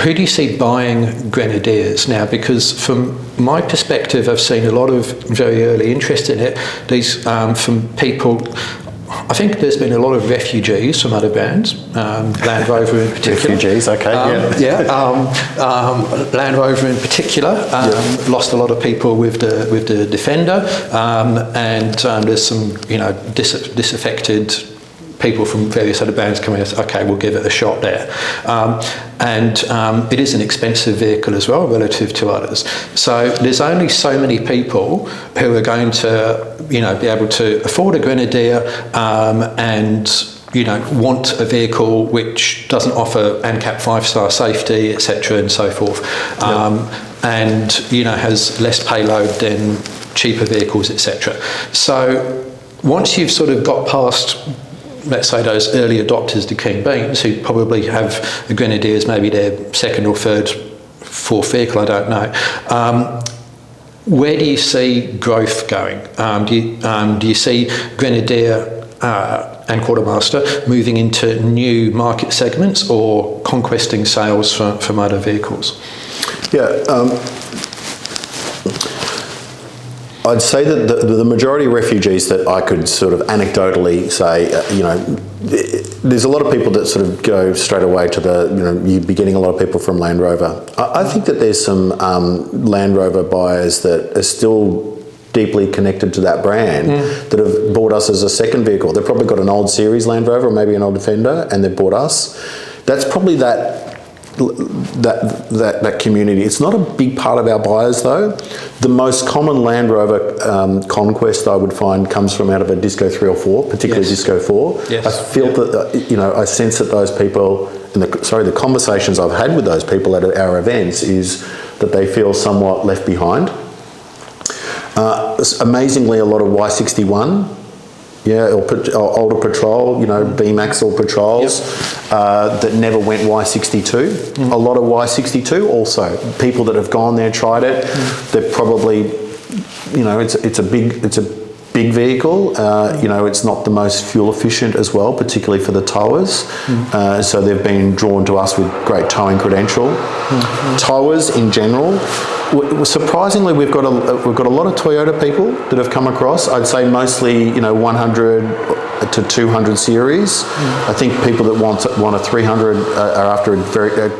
who do you see buying Grenadiers now? Because from my perspective, I've seen a lot of very early interest in it. These from people. I think there's been a lot of refugees from other brands, Land Rover in particular. Refugees, okay, Land Rover in particular lost a lot of people with the Defender, and there's some disaffected people from various other brands coming and say, okay, we'll give it a shot there. And it is an expensive vehicle as well relative to others. So there's only so many people who are going to, be able to afford a Grenadier and want a vehicle which doesn't offer ANCAP 5-star safety, etc., and so forth, and has less payload than cheaper vehicles, etc. So once you've sort of got past, let's say, those early adopters, the keen beans, who probably have a Grenadier as maybe their second or third, fourth vehicle, I don't know. Where do you see growth going? Do you see Grenadier and Quartermaster moving into new market segments or conquesting sales from other vehicles? Yeah. I'd say that the majority of refugees that I could sort of anecdotally say, there's a lot of people that sort of go straight away to you'd be getting a lot of people from Land Rover. I think that there's some Land Rover buyers that are still deeply connected to that brand that have bought us as a second vehicle. They've probably got an old series Land Rover or maybe an old Defender, and they've bought us. That's probably that community. It's not a big part of our buyers though. The most common Land Rover conquest I would find comes from out of a Disco 3 or 4, particularly Disco 4. Yes. I feel that, I sense that those people, and the conversations I've had with those people at our events is that they feel somewhat left behind. Amazingly, a lot of Y61, older Petrol, B-Max or Petrols that never went Y62. A lot of Y62 also. People that have gone there, tried it, they're probably, it's a big vehicle. It's not the most fuel efficient as well, particularly for the towers. So they've been drawn to us with great towing credential. Towers in general. Surprisingly, we've got a lot of Toyota people that have come across. I'd say mostly 100 to 200 series. I think people that want a 300 are after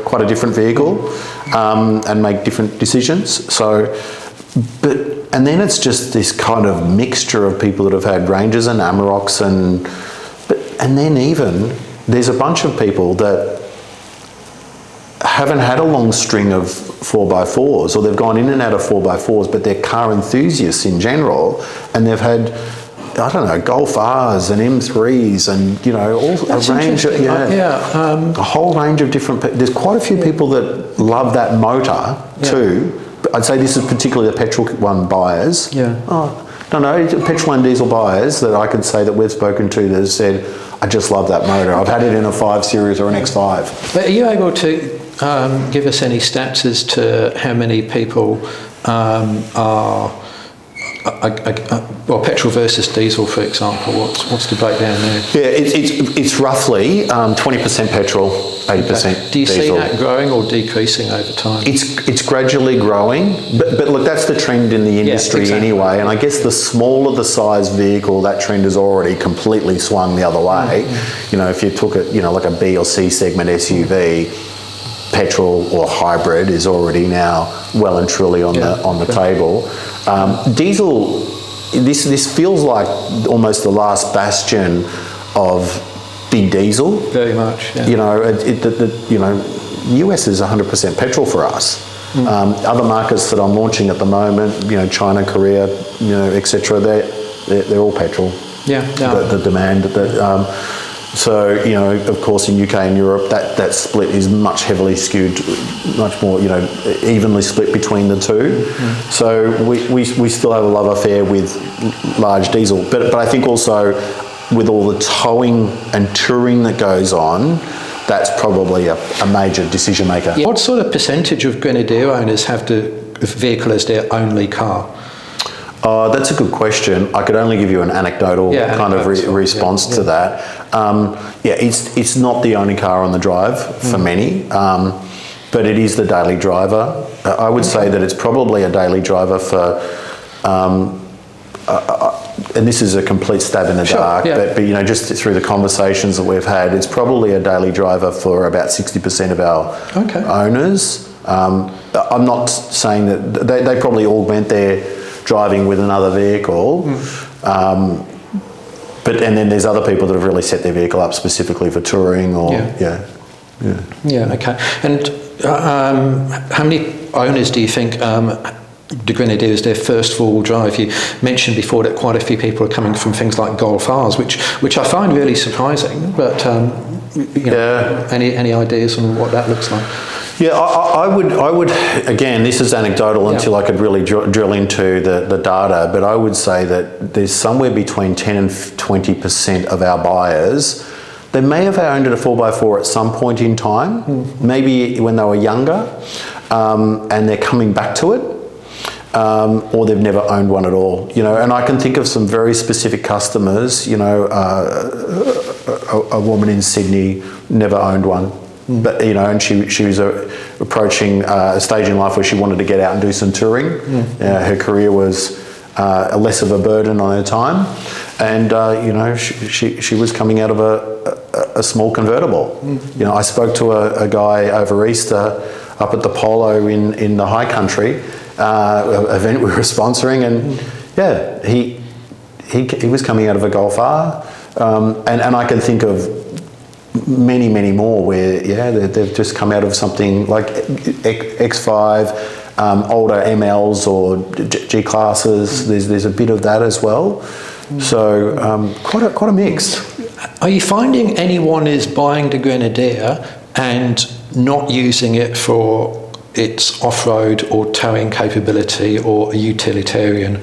quite a different vehicle and make different decisions. And then it's just this kind of mixture of people that have had Rangers and Amaroks and then even there's a bunch of people that haven't had a long string of 4x4s, or they've gone in and out of 4x4s, but they're car enthusiasts in general, and they've had, Golf Rs and M3s and, a whole range of different, there's quite a few people that love that motor too. I'd say this is particularly the petrol one buyers. Petrol and diesel buyers that I could say that we've spoken to that have said, I just love that motor. I've had it in a 5 Series or an X5. But are you able to give us any stats as to how many people are petrol versus diesel, for example? What's the breakdown there? Yeah, it's roughly 20% petrol, 80% diesel. Do you see that growing or decreasing over time? It's gradually growing, but look, that's the trend in the industry anyway. And I guess the smaller the size vehicle, that trend has already completely swung the other way. If you took it, like a B or C segment SUV, petrol or hybrid is already now well and truly on the table. Diesel, this feels like almost the last bastion of big diesel. Very much. Yeah. US is 100% petrol for us. Other markets that I'm launching at the moment, China, Korea, etc. They're all petrol. The demand so, of course, in UK and Europe, that split is much heavily skewed, much more, evenly split between the two. So we still have a love affair with large diesel. But I think also with all the towing and touring that goes on, that's probably a major decision maker. Yeah. What sort of percentage of Grenadier owners have the vehicle as their only car? That's a good question. I could only give you an anecdotal response to that. It's not the only car on the drive for many. but it is the daily driver. I would say that it's probably a daily driver for, and this is a complete stab in the dark, but you know, just through the conversations that we've had, it's probably a daily driver for about 60% of our owners. I'm not saying that they probably augment their driving with another vehicle, but and then there's other people that have really set their vehicle up specifically for touring or okay. And how many owners do you think the Grenadier is their first four-wheel drive? You mentioned before that quite a few people are coming from things like Golf Rs, which I find really surprising. But you know, any ideas on what that looks like? Yeah, I would. Again, this is anecdotal until I could really drill into the data. But I would say that there's somewhere between 10 and 20% of our buyers. They may have owned a 4x4 at some point in time, maybe when they were younger, and they're coming back to it. Or they've never owned one at all, you know. And I can think of some very specific customers, you know, a woman in Sydney never owned one, but you know, and she was approaching a stage in life where she wanted to get out and do some touring. Her career was less of a burden on her time, and you know, she was coming out of a small convertible. You know, I spoke to a guy over Easter up at the Polo in the high country. Event we were sponsoring, and he was coming out of a Golf R, and I can think of many more where they've just come out of something like X5, older MLs or G classes. There's a bit of that as well, so quite a mix. Are you finding anyone is buying the Grenadier and not using it for its off-road or towing capability or a utilitarian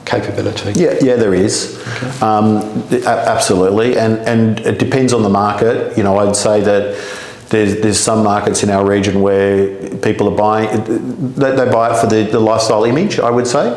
capability? Yeah, there is. Absolutely, and it depends on the market. You know, I'd say that there's some markets in our region where people are buying, they buy it for the lifestyle image, I would say.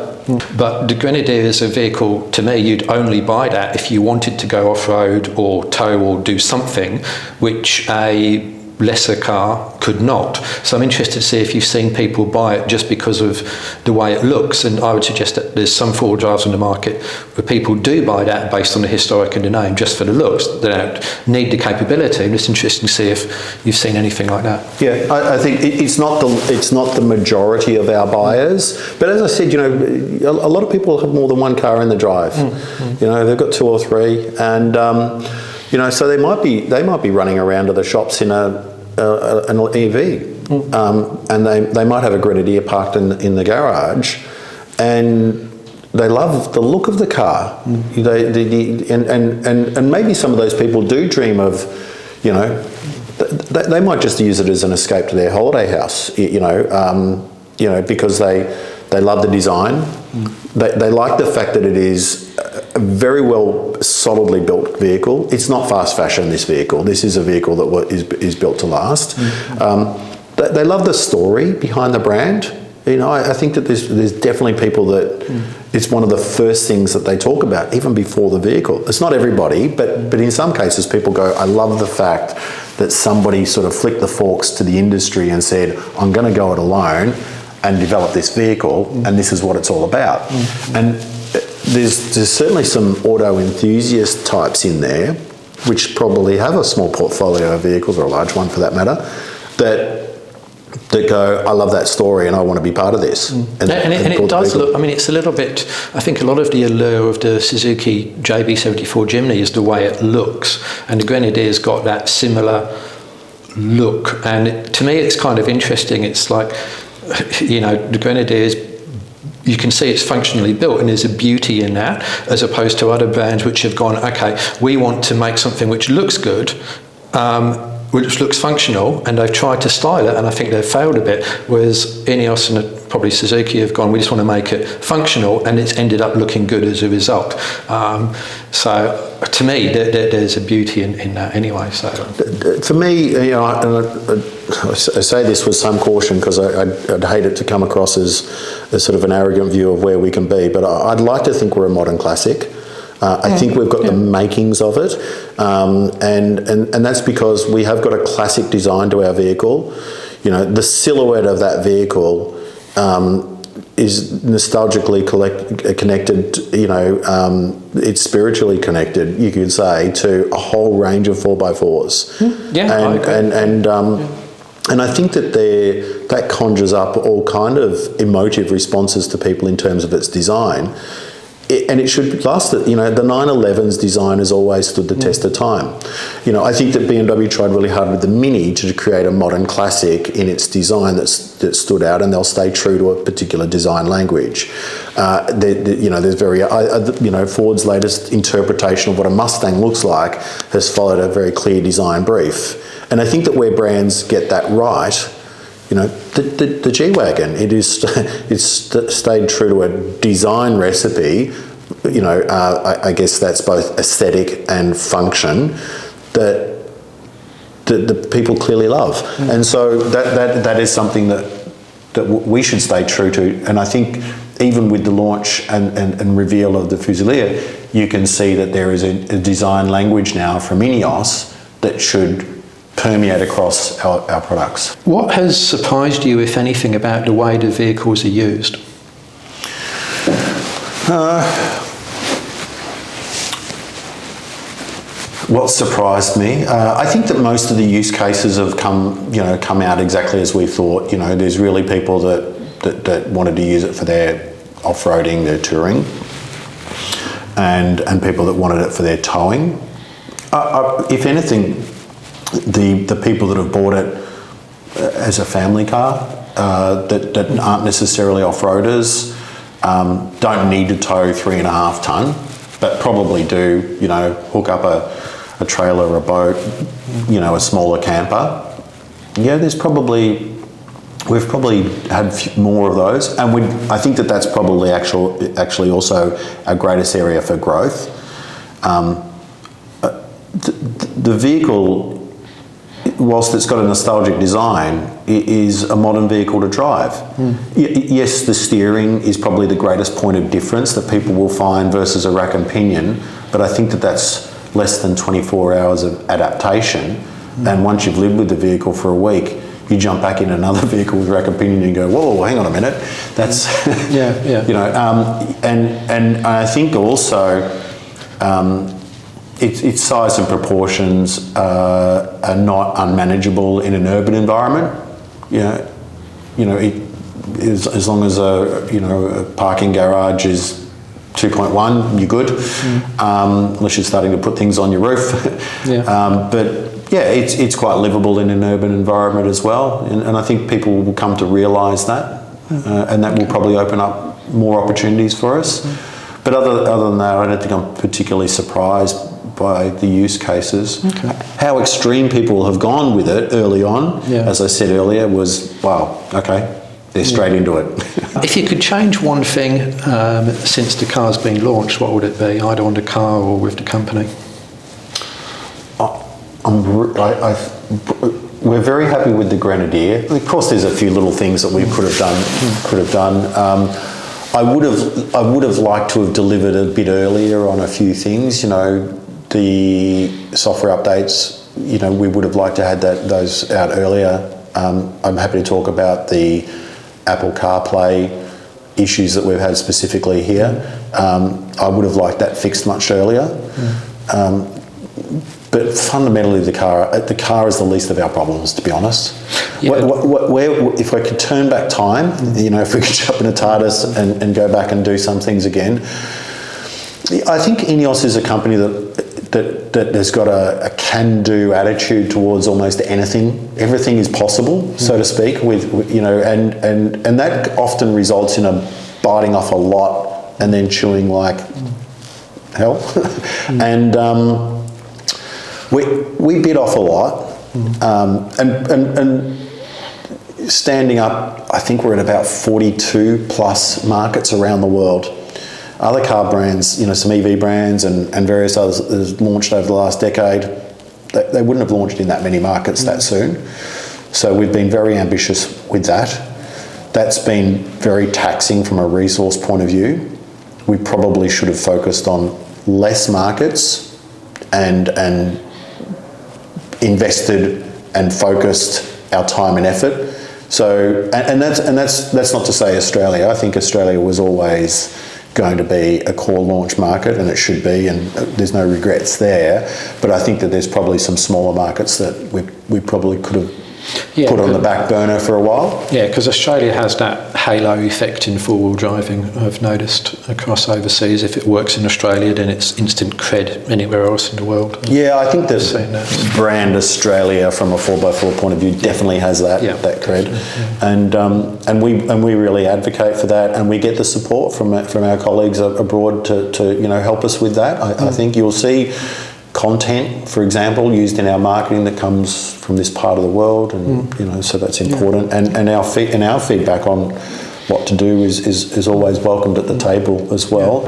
But the Grenadier is a vehicle, to me, you'd only buy that if you wanted to go off-road or tow or do something which a lesser car could not. So I'm interested to see if you've seen people buy it just because of the way it looks, and I would suggest that there's some four-wheel drives on the market where people do buy that based on the historic and the name just for the looks. They don't need the capability. I'm just interested to see if you've seen anything like that. Yeah, I think it's not the majority of our buyers, but as I said, you know, a lot of people have more than one car in the drive. You know, they've got two or three, and you know, so they might be running around to the shops in an EV, and they might have a Grenadier parked in the garage, and they love the look of the car. And maybe some of those people do dream of, you know, they might just use it as an escape to their holiday house, you know, because they love the design. They like the fact that it is a very well solidly built vehicle. It's not fast fashion, this vehicle. This is a vehicle that is built to last. They love the story behind the brand. You know, I think that there's definitely people that it's one of the first things that they talk about, even before the vehicle. It's not everybody, but in some cases people go, I love the fact that somebody sort of flicked the forks to the industry and said, I'm going to go it alone and develop this vehicle, and this is what it's all about. And there's certainly some auto enthusiast types in there, which probably have a small portfolio of vehicles, or a large one for that matter, that go, I love that story and I want to be part of this. And it does look, I mean, it's a little bit, I think a lot of the allure of the Suzuki JB74 Jimny is the way it looks, and the Grenadier's got that similar look, and to me it's kind of interesting. It's like, you know, the Grenadier is, you can see it's functionally built, and there's a beauty in that, as opposed to other brands which have gone, okay, we want to make something which looks good, which looks functional, and they've tried to style it, and I think they've failed a bit, whereas INEOS and probably Suzuki have gone, we just want to make it functional, and it's ended up looking good as a result. So to me, there's a beauty in that anyway. So for me, you know, I say this with some caution because I'd hate it to come across as sort of an arrogant view of where we can be, but I'd like to think we're a modern classic. I think we've got the makings of it, and that's because we have got a classic design to our vehicle. you know, the silhouette of that vehicle is nostalgically connected, you know, it's spiritually connected, you could say, to a whole range of 4x4s. Yeah, I agree. And I think that conjures up all kind of emotive responses to people in terms of its design. And it should last, you know, the 911's design has always stood the test of time. You know, I think that BMW tried really hard with the Mini to create a modern classic in its design that stood out, and they'll stay true to a particular design language. You know, there's you know, Ford's latest interpretation of what a Mustang looks like has followed a very clear design brief. And I think that where brands get that right, you know, the G-Wagon, it's stayed true to a design recipe, you know, I guess that's both aesthetic and function that the people clearly love. And so that is something that we should stay true to. And I think even with the launch and reveal of the Fusilier, you can see that there is a design language now from INEOS that should permeate across our products. What has surprised you, if anything, about the way the vehicles are used? What surprised me? I think that most of the use cases have come out exactly as we thought. You know, there's really people that wanted to use it for their off-roading, their touring, and people that wanted it for their towing. If anything, the people that have bought it as a family car that aren't necessarily off-roaders don't need to tow 3.5 tonne, but probably do, you know, hook up a trailer or a boat, you know, a smaller camper. Yeah, we've probably had more of those, and I think that's probably actually also our greatest area for growth. The vehicle, whilst it's got a nostalgic design, it is a modern vehicle to drive. Yes, the steering is probably the greatest point of difference that people will find versus a rack and pinion, but I think that's less than 24 hours of adaptation. And once you've lived with the vehicle for a week, you jump back in another vehicle with rack and pinion and you go, whoa, hang on a minute. That's, yeah. You know, and I think also, its size and proportions are not unmanageable in an urban environment. As long as a parking garage is 2.1, you're good. Unless you're starting to put things on your roof. But yeah, it's quite livable in an urban environment as well, and I think people will come to realise that, and that will probably open up more opportunities for us. But other than that, I don't think I'm particularly surprised by the use cases. How extreme people have gone with it early on, as I said earlier, was, wow, okay, they're straight into it. If you could change one thing since the car's been launched, what would it be, either on the car or with the company? We're very happy with the Grenadier. Of course, there's a few little things that we could have done. I would have liked to have delivered a bit earlier on a few things. You know, the software updates. You know, we would have liked to have those out earlier. I'm happy to talk about the Apple CarPlay issues that we've had specifically here. I would have liked that fixed much earlier. But fundamentally, the car is the least of our problems, to be honest. If I could turn back time, you know, if we could jump in a TARDIS and go back and do some things again, I think INEOS is a company that has got a can-do attitude towards almost anything. Everything is possible, so to speak. With you know, and that often results in a biting off a lot and then chewing like hell, and. We bit off a lot, and standing up, I think we're at about 42 plus markets around the world. Other car brands, you know, some EV brands and various others that have launched over the last decade, they wouldn't have launched in that many markets that soon. So we've been very ambitious with that. That's been very taxing from a resource point of view. We probably should have focused on less markets and invested and focused our time and effort. So, and that's not to say Australia. I think Australia was always going to be a core launch market, and it should be, and there's no regrets there. But I think that there's probably some smaller markets that we probably could have put on the back burner for a while. Yeah, because Australia has that halo effect in four-wheel driving, I've noticed, across overseas. If it works in Australia, then it's instant cred anywhere else in the world. Yeah, I think the brand Australia, from a 4x4 point of view, definitely has that cred. And we really advocate for that, and we get the support from our colleagues abroad to help us with that. I think you'll see content, for example, used in our marketing that comes from this part of the world, and so that's important. And our feedback on what to do is always welcomed at the table as well.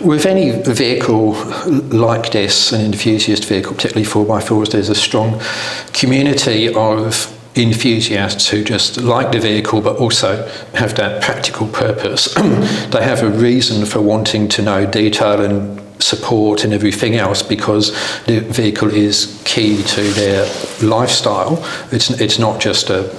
With any vehicle like this, an enthusiast vehicle, particularly 4x4s, there's a strong community of enthusiasts who just like the vehicle but also have that practical purpose. They have a reason for wanting to know detail and support and everything else, because the vehicle is key to their lifestyle. It's not just a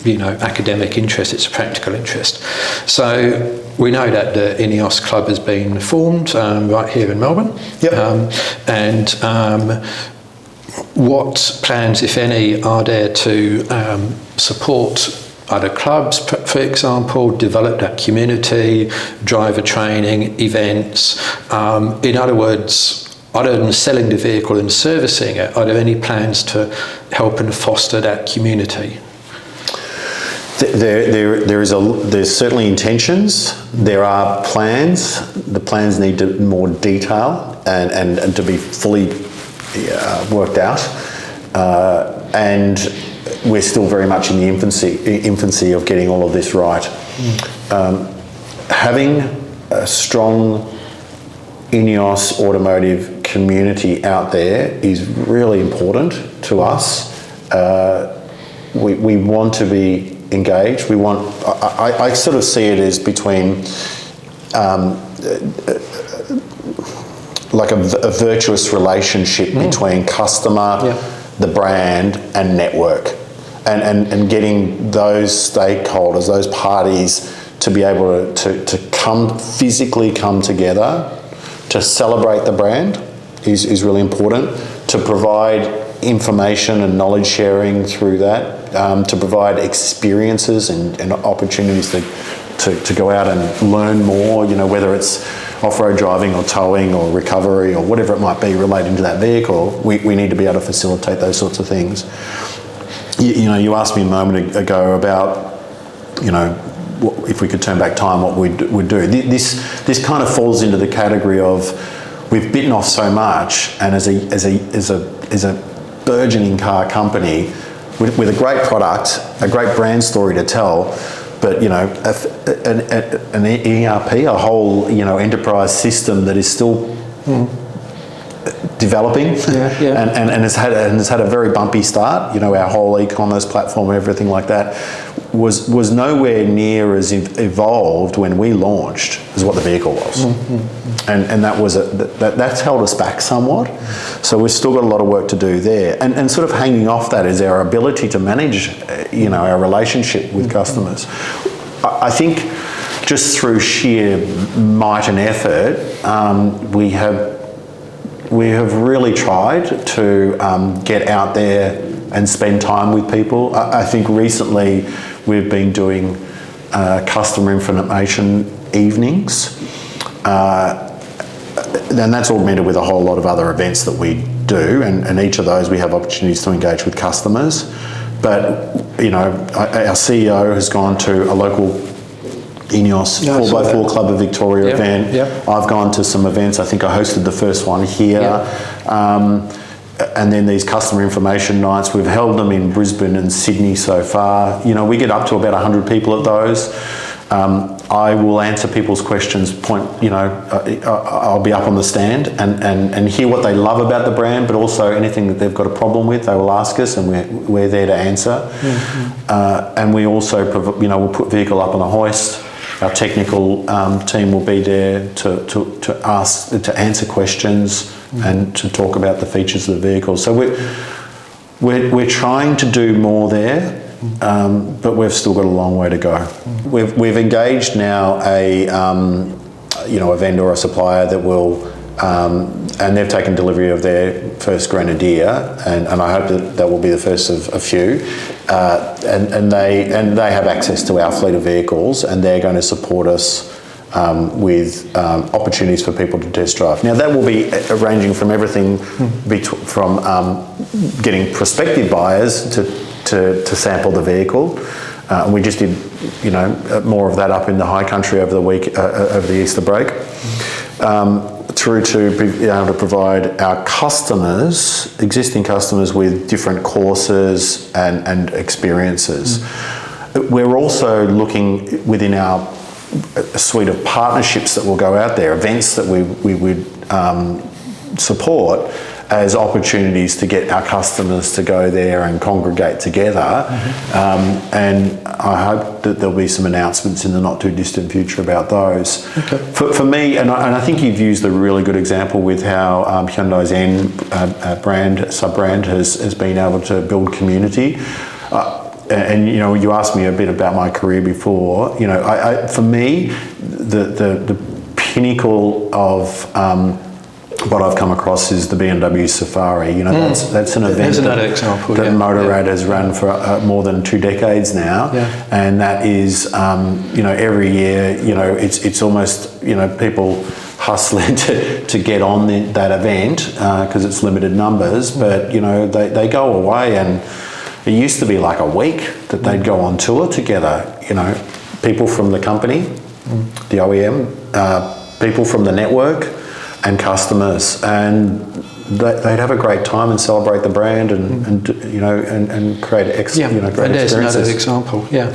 academic interest, it's a practical interest. So we know that the INEOS Club has been formed right here in Melbourne. What plans, if any, are there to support other clubs, for example, develop that community, driver training, events? In other words, other than selling the vehicle and servicing it, are there any plans to help and foster that community? There's certainly intentions. There are plans. The plans need more detail and to be fully worked out. And we're still very much in the infancy of getting all of this right. Having a strong INEOS automotive community out there is really important to us. We want to be engaged. I sort of see it as between like a virtuous relationship between customer, the brand, and network. And getting those stakeholders, those parties, to be able to physically come together to celebrate the brand is really important. To provide information and knowledge sharing through that, to provide experiences and opportunities to go out and learn more, whether it's off-road driving or towing or recovery or whatever it might be relating to that vehicle. We need to be able to facilitate those sorts of things. You asked me a moment ago about, if we could turn back time, what we'd do. This kind of falls into the category of we've bitten off so much, and as a burgeoning car company with a great product, a great brand story to tell, but an ERP, a whole enterprise system that is still developing, and has had a very bumpy start. Our whole e-commerce platform and everything like that was nowhere near as evolved when we launched as what the vehicle was, and that's held us back somewhat. So we've still got a lot of work to do there, and sort of hanging off that is our ability to manage, our relationship with customers. I think just through sheer might and effort, we have really tried to get out there and spend time with people. I think recently we've been doing customer information evenings, and that's augmented with a whole lot of other events that we do, and each of those we have opportunities to engage with customers. But our CEO has gone to a local INEOS 4x4 Club of Victoria event. I've gone to some events. I think I hosted the first one here. And then these customer information nights, we've held them in Brisbane and Sydney so far. We get up to about 100 people at those. I will answer people's questions. I'll be up on the stand and hear what they love about the brand, but also anything that they've got a problem with, they will ask us, and we're there to answer. And we also, we'll put vehicle up on a hoist. Our technical team will be there to answer questions and to talk about the features of the vehicle. So We're trying to do more there, but we've still got a long way to go. We've engaged now a vendor or a supplier that will, and they've taken delivery of their first Grenadier, and I hope that will be the first of a few. And they have access to our fleet of vehicles, and they're going to support us with opportunities for people to test drive. Now that will be ranging from everything from getting prospective buyers to sample the vehicle. And we just did, more of that up in the high country over the Easter break. Through to be able to provide our customers, existing customers, with different courses and experiences. We're also looking within our suite of partnerships that will go out there, events that we would support as opportunities to get our customers to go there and congregate together. And I hope that there'll be some announcements in the not too distant future about those. Okay. For me, and I think you've used a really good example with how Hyundai's sub-brand has been able to build community. And you asked me a bit about my career before. For me, the pinnacle of what I've come across is the BMW Safari. That's an event that Motorrad has run for more than 2 decades now, and that is every year. It's almost people hustling to get on that event because it's limited numbers, but they go away, and it used to be like a week that they'd go on tour together. People from the company, the OEM, people from the network, and customers, and they'd have a great time and celebrate the brand and create great experiences. And there's another example. Yeah.